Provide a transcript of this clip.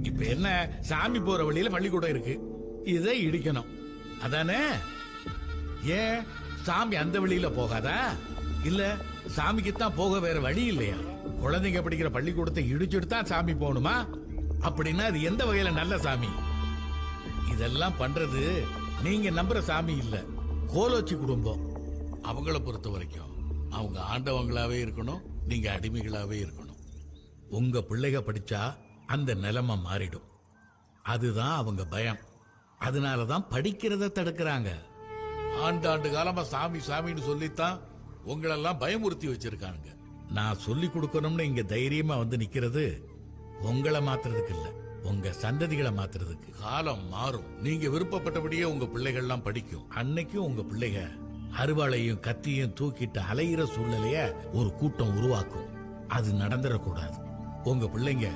இப்ப என்ன, சாமி போற வழியில பள்ளிக்கூடம் இருக்கு, இதை இடிக்கணும் அதானே? ஏன் சாமி அந்த வழியில போகாதா? இல்ல சாமிக்குத்தான் போக வேற வழி இல்லையா? குழந்தைங்க படிக்கிற பள்ளிக்கூடத்தை இடிச்சுட்டு தான் சாமி போகணுமா? அப்படின்னா அது எந்த வகையில நல்ல சாமி? இதெல்லாம் பண்றது நீங்க நம்புற சாமி இல்ல, கோலோச்சி குடும்பம். அவங்கள பொறுத்த வரைக்கும் அவங்க ஆண்டவங்களாவே இருக்கணும், நீங்க அடிமைகளாவே இருக்கணும். உங்க பிள்ளைக படிச்சா அந்த நிலைமை மாறிடும், அதுதான் அவங்க பயம். அதனாலதான் படிக்கிறத தடுக்கிறாங்க. ஆண்டாண்டு காலமா சாமி சாமின்னு சொல்லித்தான் உங்களெல்லாம் பயமுறுத்தி வச்சிருக்கானுங்க. நான் சொல்லி கொடுக்கணும்னு இங்க தைரியமா வந்து நிக்கிறது உங்களை மாத்துறதுக்கு இல்ல, உங்க சந்ததிகளை மாத்துறதுக்கு. காலம் மாறும், நீங்க விருப்பப்பட்டபடியே உங்க பிள்ளைகள்லாம் படிக்கும். அன்னைக்கும் உங்க பிள்ளைக அருவாளையும் கத்தியும் தூக்கிட்டு அலையிற சூழ்நிலைய ஒரு கூட்டம் உருவாக்கும். அது நடந்துடக்கூடாது. உங்க பிள்ளைங்க